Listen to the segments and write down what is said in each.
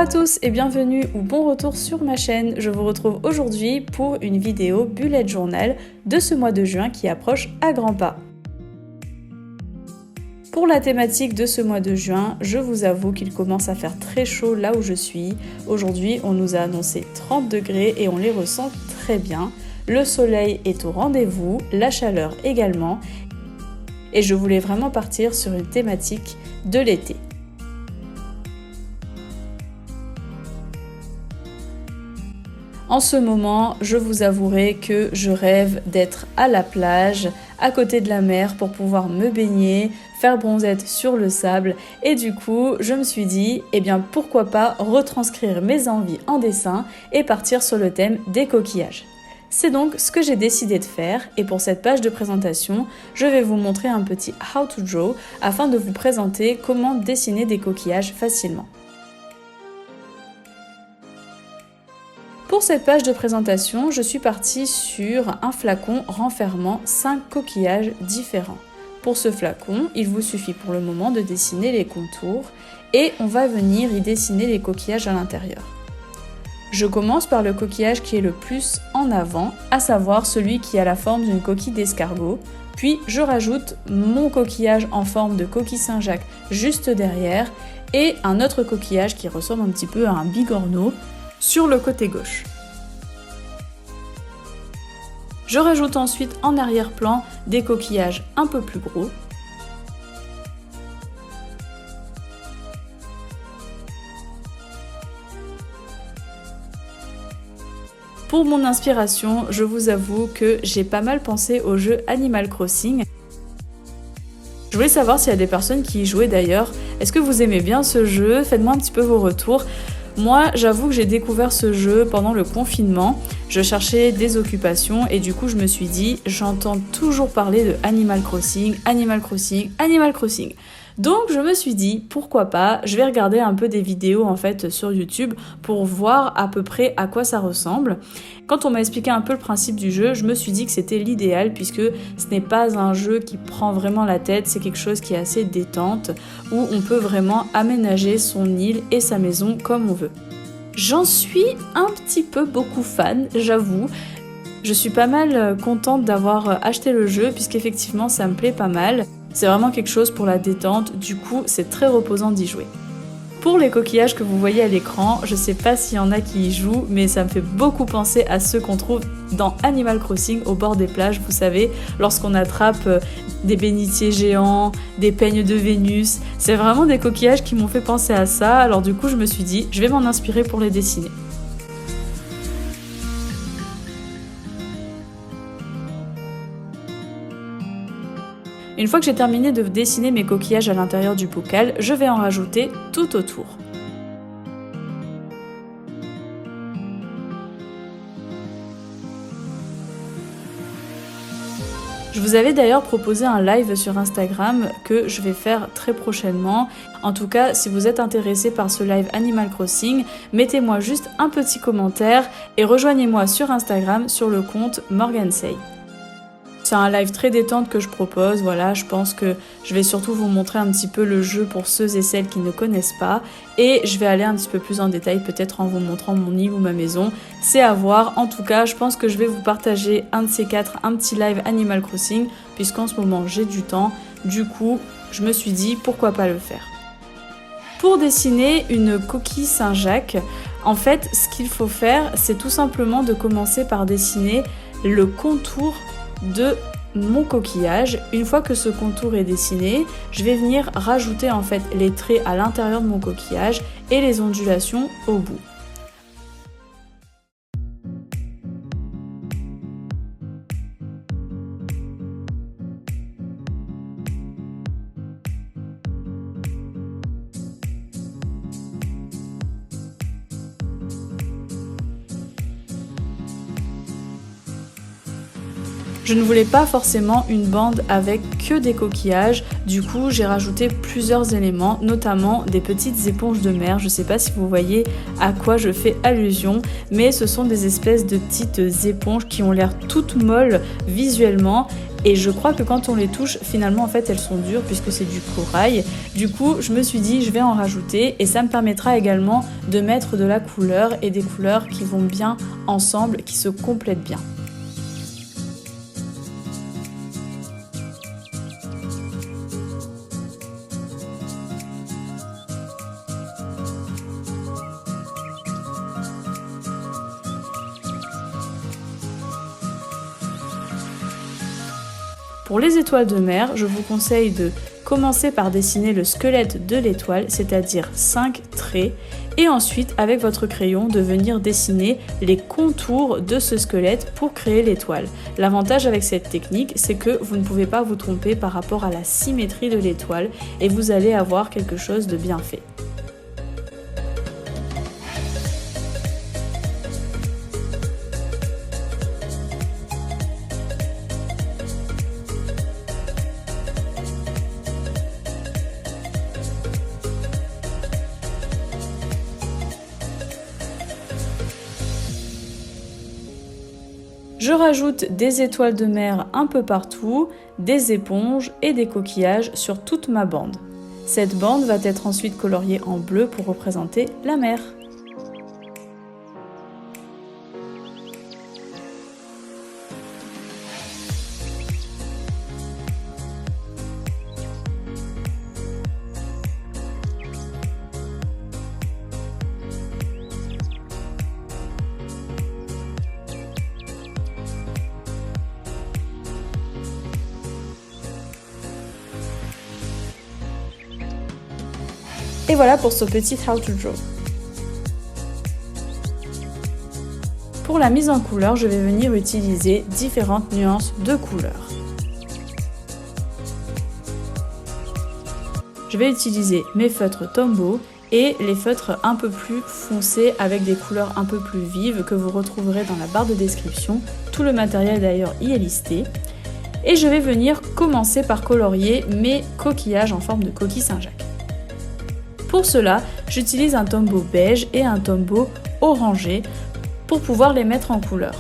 à tous et bienvenue ou bon retour sur ma chaîne. Je vous retrouve aujourd'hui pour une vidéo bullet journal de ce mois de juin qui approche à grands pas. Pour la thématique de ce mois de juin, je vous avoue qu'il commence à faire très chaud là où je suis. Aujourd'hui, on nous a annoncé 30 degrés et on les ressent très bien. Le soleil est au rendez-vous, la chaleur également. Et je voulais vraiment partir sur une thématique de l'été. En ce moment, je vous avouerai que je rêve d'être à la plage, à côté de la mer pour pouvoir me baigner, faire bronzette sur le sable et du coup, je me suis dit, pourquoi pas retranscrire mes envies en dessin et partir sur le thème des coquillages. C'est donc ce que j'ai décidé de faire et pour cette page de présentation, je vais vous montrer un petit how to draw afin de vous présenter comment dessiner des coquillages facilement. Pour cette page de présentation, je suis partie sur un flacon renfermant 5 coquillages différents. Pour ce flacon, il vous suffit pour le moment de dessiner les contours et on va venir y dessiner les coquillages à l'intérieur. Je commence par le coquillage qui est le plus en avant, à savoir celui qui a la forme d'une coquille d'escargot. Puis je rajoute mon coquillage en forme de coquille Saint-Jacques juste derrière et un autre coquillage qui ressemble un petit peu à un bigorneau sur le côté gauche. Je rajoute ensuite en arrière-plan des coquillages un peu plus gros. Pour mon inspiration, je vous avoue que j'ai pas mal pensé au jeu Animal Crossing. Je voulais savoir s'il y a des personnes qui y jouaient d'ailleurs. Est-ce que vous aimez bien ce jeu? Faites-moi un petit peu vos retours. Moi, j'avoue que j'ai découvert ce jeu pendant le confinement. Je cherchais des occupations et du coup, je me suis dit, j'entends toujours parler de Animal Crossing, Animal Crossing, Animal Crossing. Donc, je me suis dit, pourquoi pas, je vais regarder un peu des vidéos en fait sur YouTube pour voir à peu près à quoi ça ressemble. Quand on m'a expliqué un peu le principe du jeu, je me suis dit que c'était l'idéal puisque ce n'est pas un jeu qui prend vraiment la tête, c'est quelque chose qui est assez détente où on peut vraiment aménager son île et sa maison comme on veut. J'en suis un petit peu beaucoup fan, j'avoue. Je suis pas mal contente d'avoir acheté le jeu puisqu'effectivement ça me plaît pas mal. C'est vraiment quelque chose pour la détente, du coup c'est très reposant d'y jouer. Pour les coquillages que vous voyez à l'écran, je sais pas s'il y en a qui y jouent, mais ça me fait beaucoup penser à ceux qu'on trouve dans Animal Crossing au bord des plages, vous savez, lorsqu'on attrape des bénitiers géants, des peignes de Vénus. C'est vraiment des coquillages qui m'ont fait penser à ça, alors du coup je me suis dit, je vais m'en inspirer pour les dessiner. Une fois que j'ai terminé de dessiner mes coquillages à l'intérieur du bocal, je vais en rajouter tout autour. Je vous avais d'ailleurs proposé un live sur Instagram que je vais faire très prochainement. En tout cas, si vous êtes intéressé par ce live Animal Crossing, mettez-moi juste un petit commentaire et rejoignez-moi sur Instagram sur le compte Morgansey. C'est un live très détente que je propose, voilà, je pense que je vais surtout vous montrer un petit peu le jeu pour ceux et celles qui ne connaissent pas et je vais aller un petit peu plus en détail peut-être en vous montrant mon île ou ma maison, c'est à voir. En tout cas, je pense que je vais vous partager un de ces quatre, un petit live Animal Crossing puisqu'en ce moment j'ai du temps, du coup je me suis dit pourquoi pas le faire. Pour dessiner une coquille Saint-Jacques, en fait ce qu'il faut faire c'est tout simplement de commencer par dessiner le contour de mon coquillage. Une fois que ce contour est dessiné, je vais venir rajouter en fait les traits à l'intérieur de mon coquillage et les ondulations au bout. Je ne voulais pas forcément une bande avec que des coquillages, du coup j'ai rajouté plusieurs éléments, notamment des petites éponges de mer. Je ne sais pas si vous voyez à quoi je fais allusion, mais ce sont des espèces de petites éponges qui ont l'air toutes molles visuellement Et je crois que quand on les touche, finalement en fait elles sont dures puisque c'est du corail. Du coup je me suis dit je vais en rajouter et ça me permettra également de mettre de la couleur et des couleurs qui vont bien ensemble, qui se complètent bien. Pour les étoiles de mer, je vous conseille de commencer par dessiner le squelette de l'étoile, c'est-à-dire 5 traits, et ensuite avec votre crayon de venir dessiner les contours de ce squelette pour créer l'étoile. L'avantage avec cette technique, c'est que vous ne pouvez pas vous tromper par rapport à la symétrie de l'étoile et vous allez avoir quelque chose de bien fait. Je rajoute des étoiles de mer un peu partout, des éponges et des coquillages sur toute ma bande. Cette bande va être ensuite coloriée en bleu pour représenter la mer. Et voilà pour ce petit How to Draw. Pour la mise en couleur, je vais venir utiliser différentes nuances de couleurs. Je vais utiliser mes feutres Tombow et les feutres un peu plus foncés avec des couleurs un peu plus vives que vous retrouverez dans la barre de description. Tout le matériel d'ailleurs y est listé. Et je vais venir commencer par colorier mes coquillages en forme de coquille Saint-Jacques. Pour cela, j'utilise un Tombow beige et un Tombow orangé pour pouvoir les mettre en couleur.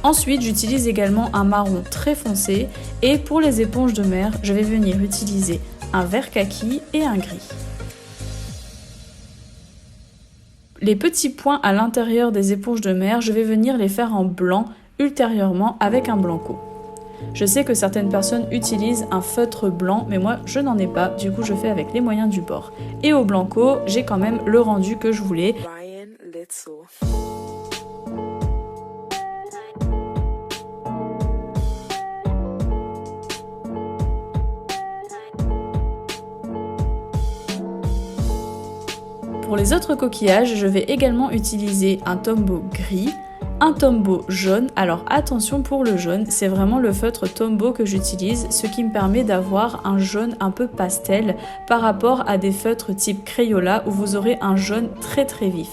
Ensuite, j'utilise également un marron très foncé et pour les éponges de mer, je vais venir utiliser un vert kaki et un gris. Les petits points à l'intérieur des éponges de mer, je vais venir les faire en blanc ultérieurement avec un blanco. Je sais que certaines personnes utilisent un feutre blanc, mais moi je n'en ai pas, du coup je fais avec les moyens du bord. Et au blanco, j'ai quand même le rendu que je voulais. Pour les autres coquillages, je vais également utiliser un Tombow gris, un Tombow jaune. Alors attention pour le jaune, c'est vraiment le feutre Tombow que j'utilise, ce qui me permet d'avoir un jaune un peu pastel par rapport à des feutres type Crayola où vous aurez un jaune très vif.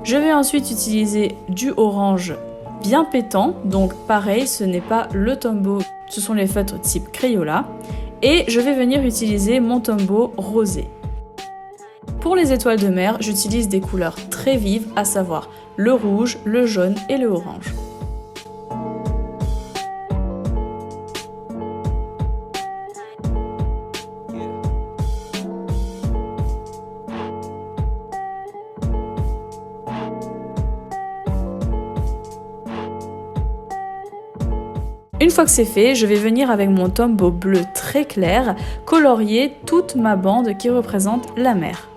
Je vais ensuite utiliser du orange bien pétant, donc pareil, ce n'est pas le Tombow, ce sont les feutres type Crayola. Et je vais venir utiliser mon Tombow rosé. Pour les étoiles de mer, j'utilise des couleurs très vives, à savoir le rouge, le jaune et le orange. Une fois que c'est fait, je vais venir avec mon Tombow bleu très clair colorier toute ma bande qui représente la mer.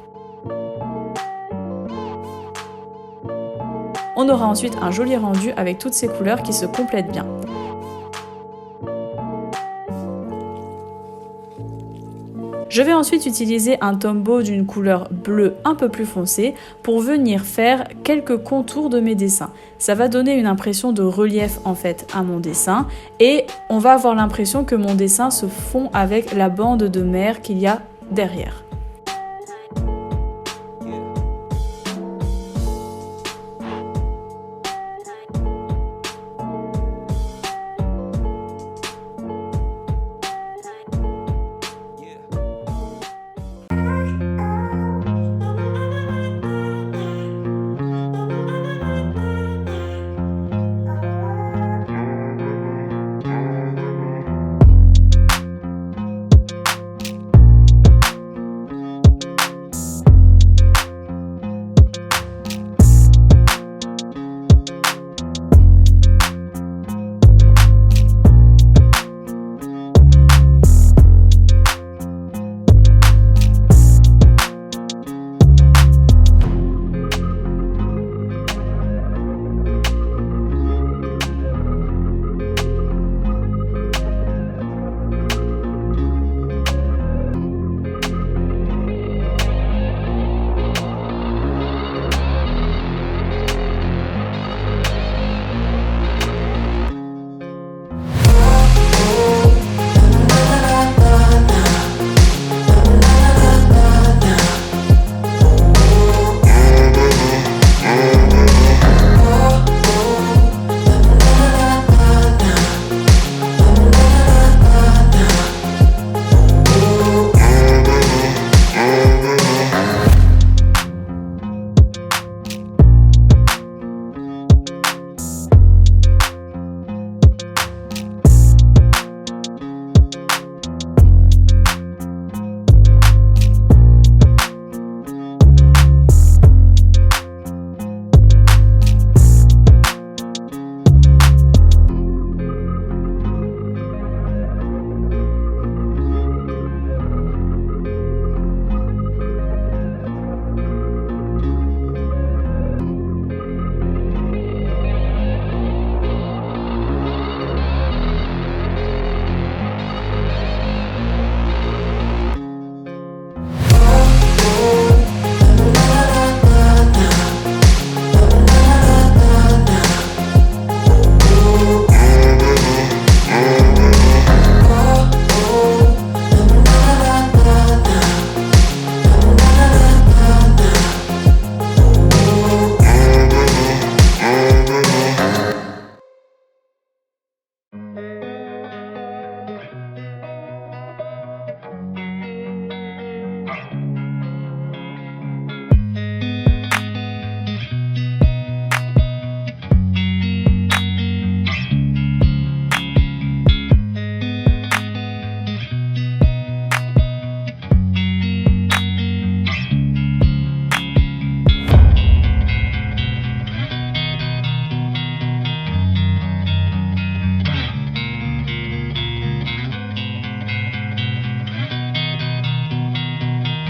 On aura ensuite un joli rendu avec toutes ces couleurs qui se complètent bien. Je vais ensuite utiliser un Tombow d'une couleur bleue un peu plus foncée pour venir faire quelques contours de mes dessins. Ça va donner une impression de relief en fait à mon dessin et on va avoir l'impression que mon dessin se fond avec la bande de mer qu'il y a derrière.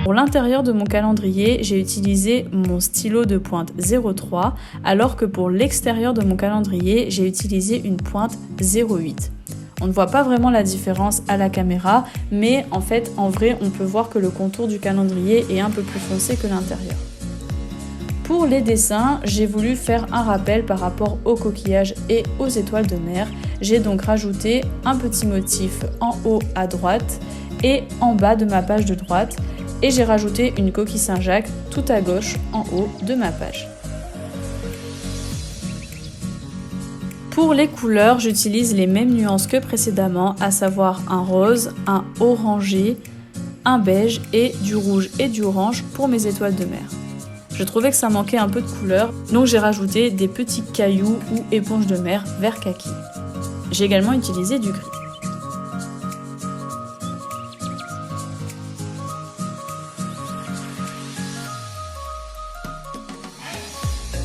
Pour l'intérieur de mon calendrier, j'ai utilisé mon stylo de pointe 0,3 alors que pour l'extérieur de mon calendrier, j'ai utilisé une pointe 0,8. On ne voit pas vraiment la différence à la caméra, mais en fait, en vrai, on peut voir que le contour du calendrier est un peu plus foncé que l'intérieur. Pour les dessins, j'ai voulu faire un rappel par rapport aux coquillages et aux étoiles de mer. J'ai donc rajouté un petit motif en haut à droite et en bas de ma page de droite. Et j'ai rajouté une coquille Saint-Jacques tout à gauche en haut de ma page. Pour les couleurs, j'utilise les mêmes nuances que précédemment, à savoir un rose, un orangé, un beige et du rouge et du orange pour mes étoiles de mer. Je trouvais que ça manquait un peu de couleur, donc j'ai rajouté des petits cailloux ou éponges de mer vert kaki. J'ai également utilisé du gris.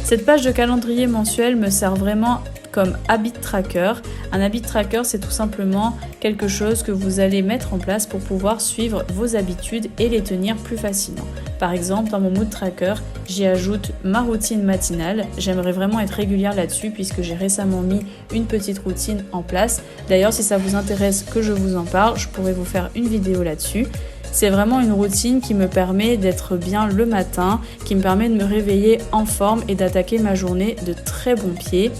Cette page de calendrier mensuel me sert vraiment comme habit tracker. Un habit tracker, c'est tout simplement quelque chose que vous allez mettre en place pour pouvoir suivre vos habitudes et les tenir plus facilement. Par exemple, dans mon mood tracker, j'y ajoute ma routine matinale. J'aimerais vraiment être régulière là-dessus puisque j'ai récemment mis une petite routine en place. D'ailleurs, si ça vous intéresse que je vous en parle, je pourrais vous faire une vidéo là-dessus. C'est vraiment une routine qui me permet d'être bien le matin, qui me permet de me réveiller en forme et d'attaquer ma journée de très bon pied.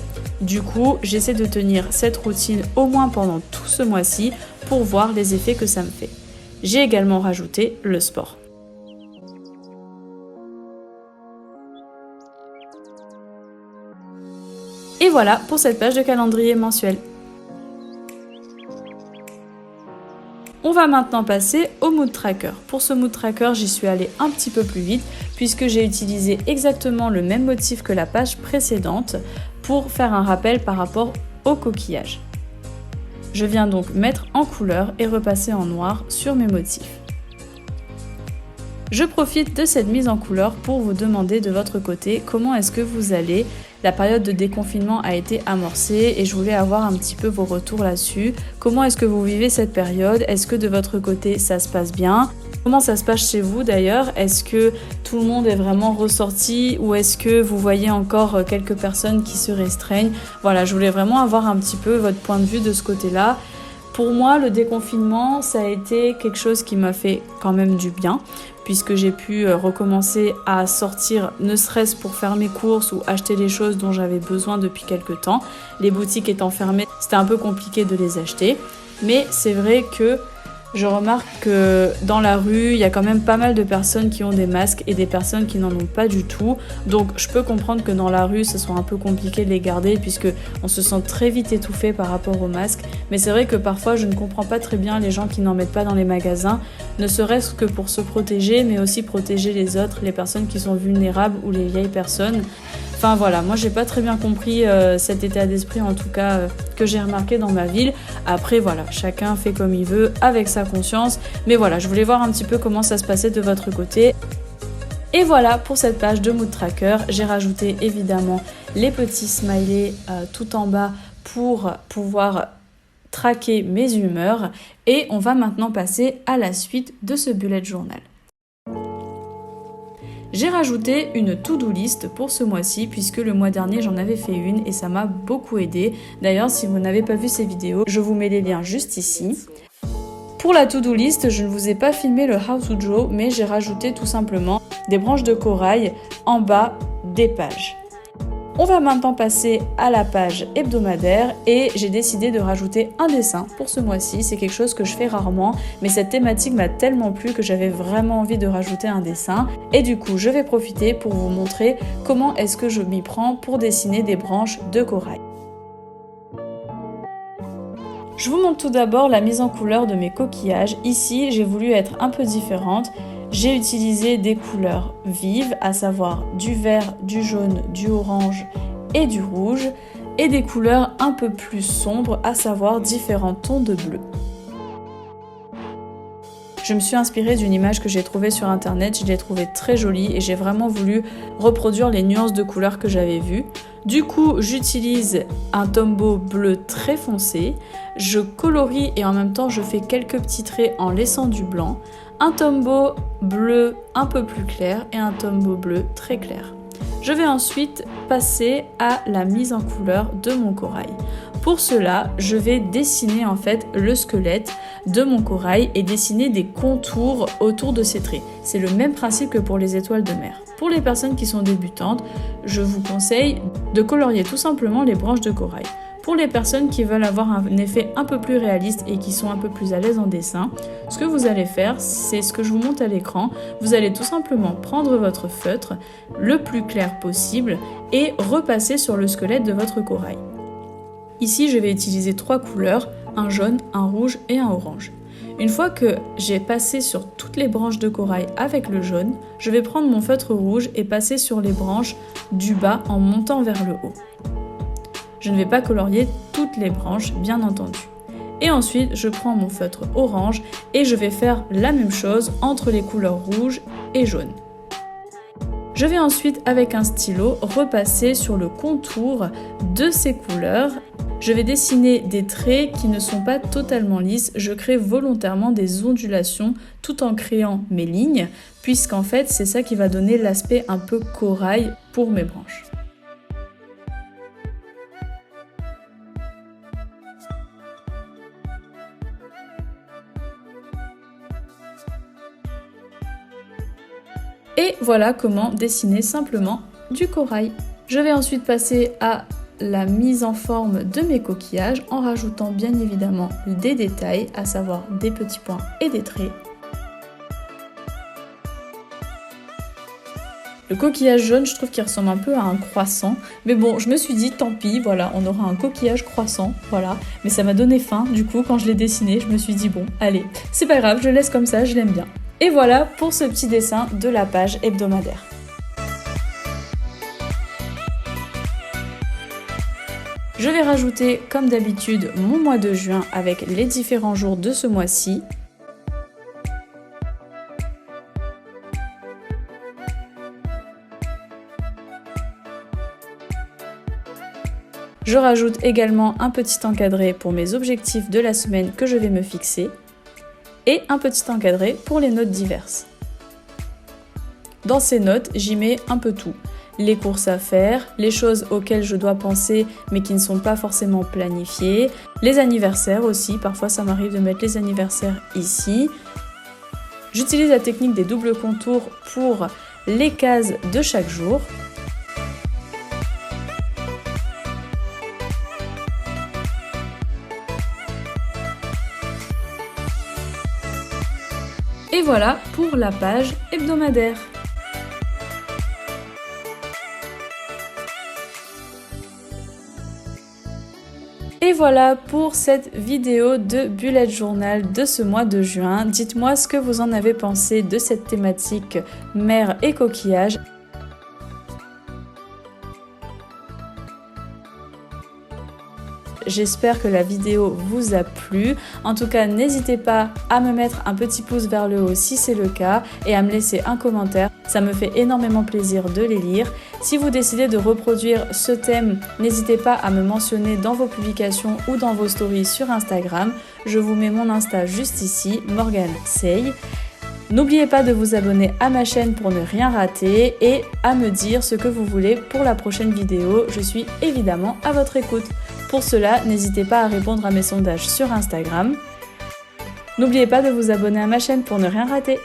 Du coup, j'essaie de tenir cette routine au moins pendant tout ce mois-ci pour voir les effets que ça me fait. J'ai également rajouté le sport. Et voilà pour cette page de calendrier mensuel. On va maintenant passer au mood tracker. Pour ce mood tracker, j'y suis allée un petit peu plus vite puisque j'ai utilisé exactement le même motif que la page précédente pour faire un rappel par rapport au coquillage. Je viens donc mettre en couleur et repasser en noir sur mes motifs. Je profite de cette mise en couleur pour vous demander de votre côté comment est-ce que vous allez. La période de déconfinement a été amorcée et je voulais avoir un petit peu vos retours là-dessus. Comment est-ce que vous vivez cette période? Est-ce que de votre côté ça se passe bien? Comment ça se passe chez vous d'ailleurs? Est-ce que tout le monde est vraiment ressorti ou est-ce que vous voyez encore quelques personnes qui se restreignent? Voilà, je voulais vraiment avoir un petit peu votre point de vue de ce côté-là. Pour moi, le déconfinement, ça a été quelque chose qui m'a fait quand même du bien, puisque j'ai pu recommencer à sortir, ne serait-ce pour faire mes courses ou acheter les choses dont j'avais besoin depuis quelques temps. Les boutiques étant fermées, c'était un peu compliqué de les acheter, mais c'est vrai que je remarque que dans la rue, il y a quand même pas mal de personnes qui ont des masques et des personnes qui n'en ont pas du tout. Donc je peux comprendre que dans la rue, ce soit un peu compliqué de les garder puisque on se sent très vite étouffé par rapport aux masques. Mais c'est vrai que parfois, je ne comprends pas très bien les gens qui n'en mettent pas dans les magasins, ne serait-ce que pour se protéger, mais aussi protéger les autres, les personnes qui sont vulnérables ou les vieilles personnes. Enfin voilà, moi j'ai pas très bien compris cet état d'esprit en tout cas que j'ai remarqué dans ma ville. Après voilà, chacun fait comme il veut avec sa conscience. Mais voilà, je voulais voir un petit peu comment ça se passait de votre côté. Et voilà pour cette page de Mood Tracker. J'ai rajouté évidemment les petits smileys tout en bas pour pouvoir traquer mes humeurs. Et on va maintenant passer à la suite de ce bullet journal. J'ai rajouté une to-do list pour ce mois-ci puisque le mois dernier j'en avais fait une et ça m'a beaucoup aidé. D'ailleurs si vous n'avez pas vu ces vidéos, je vous mets les liens juste ici. Pour la to-do list, je ne vous ai pas filmé le how to draw mais j'ai rajouté tout simplement des branches de corail en bas des pages. On va maintenant passer à la page hebdomadaire et j'ai décidé de rajouter un dessin pour ce mois-ci. C'est quelque chose que je fais rarement, mais cette thématique m'a tellement plu que j'avais vraiment envie de rajouter un dessin. Et du coup, je vais profiter pour vous montrer comment est-ce que je m'y prends pour dessiner des branches de corail. Je vous montre tout d'abord la mise en couleur de mes coquillages. Ici, j'ai voulu être un peu différente. J'ai utilisé des couleurs vives, à savoir du vert, du jaune, du orange et du rouge, et des couleurs un peu plus sombres, à savoir différents tons de bleu. Je me suis inspirée d'une image que j'ai trouvée sur internet, je l'ai trouvée très jolie et j'ai vraiment voulu reproduire les nuances de couleurs que j'avais vues. Du coup, j'utilise un Tombow bleu très foncé, je colorie et en même temps je fais quelques petits traits en laissant du blanc, un Tombow bleu un peu plus clair et un Tombow bleu très clair. Je vais ensuite passer à la mise en couleur de mon corail. Pour cela, je vais dessiner en fait le squelette de mon corail et dessiner des contours autour de ces traits. C'est le même principe que pour les étoiles de mer. Pour les personnes qui sont débutantes, je vous conseille de colorier tout simplement les branches de corail. Pour les personnes qui veulent avoir un effet un peu plus réaliste et qui sont un peu plus à l'aise en dessin, ce que vous allez faire, c'est ce que je vous montre à l'écran. Vous allez tout simplement prendre votre feutre le plus clair possible et repasser sur le squelette de votre corail. Ici, je vais utiliser 3 couleurs, un jaune, un rouge et un orange. Une fois que j'ai passé sur toutes les branches de corail avec le jaune, je vais prendre mon feutre rouge et passer sur les branches du bas en montant vers le haut. Je ne vais pas colorier toutes les branches, bien entendu. Et ensuite, je prends mon feutre orange et je vais faire la même chose entre les couleurs rouge et jaune. Je vais ensuite, avec un stylo, repasser sur le contour de ces couleurs. Je vais dessiner des traits qui ne sont pas totalement lisses. Je crée volontairement des ondulations tout en créant mes lignes, puisqu'en fait, c'est ça qui va donner l'aspect un peu corail pour mes branches. Et voilà comment dessiner simplement du corail. Je vais ensuite passer à la mise en forme de mes coquillages en rajoutant bien évidemment des détails, à savoir des petits points et des traits. Le coquillage jaune, je trouve qu'il ressemble un peu à un croissant, mais bon, je me suis dit tant pis, voilà, on aura un coquillage croissant, voilà. Mais ça m'a donné faim, du coup, quand je l'ai dessiné, je me suis dit bon, allez, c'est pas grave, je laisse comme ça, je l'aime bien. Et voilà pour ce petit dessin de la page hebdomadaire. Je vais rajouter, comme d'habitude, mon mois de juin avec les différents jours de ce mois-ci. Je rajoute également un petit encadré pour mes objectifs de la semaine que je vais me fixer. Et un petit encadré pour les notes diverses. Dans ces notes, j'y mets un peu tout. Les courses à faire, les choses auxquelles je dois penser mais qui ne sont pas forcément planifiées, les anniversaires aussi, parfois ça m'arrive de mettre les anniversaires ici. J'utilise la technique des doubles contours pour les cases de chaque jour. Et voilà pour la page hebdomadaire. Et voilà pour cette vidéo de bullet journal de ce mois de juin. Dites-moi ce que vous en avez pensé de cette thématique mer et coquillages. J'espère que la vidéo vous a plu. En tout cas, n'hésitez pas à me mettre un petit pouce vers le haut si c'est le cas et à me laisser un commentaire. Ça me fait énormément plaisir de les lire. Si vous décidez de reproduire ce thème, n'hésitez pas à me mentionner dans vos publications ou dans vos stories sur Instagram. Je vous mets mon Insta juste ici, Morgane Say. N'oubliez pas de vous abonner à ma chaîne pour ne rien rater et à me dire ce que vous voulez pour la prochaine vidéo. Je suis évidemment à votre écoute. Pour cela, n'hésitez pas à répondre à mes sondages sur Instagram. N'oubliez pas de vous abonner à ma chaîne pour ne rien rater.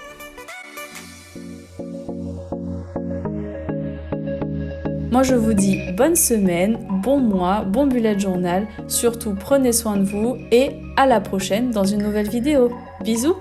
Moi je vous dis bonne semaine, bon mois, bon bullet journal. Surtout prenez soin de vous et à la prochaine dans une nouvelle vidéo. Bisous!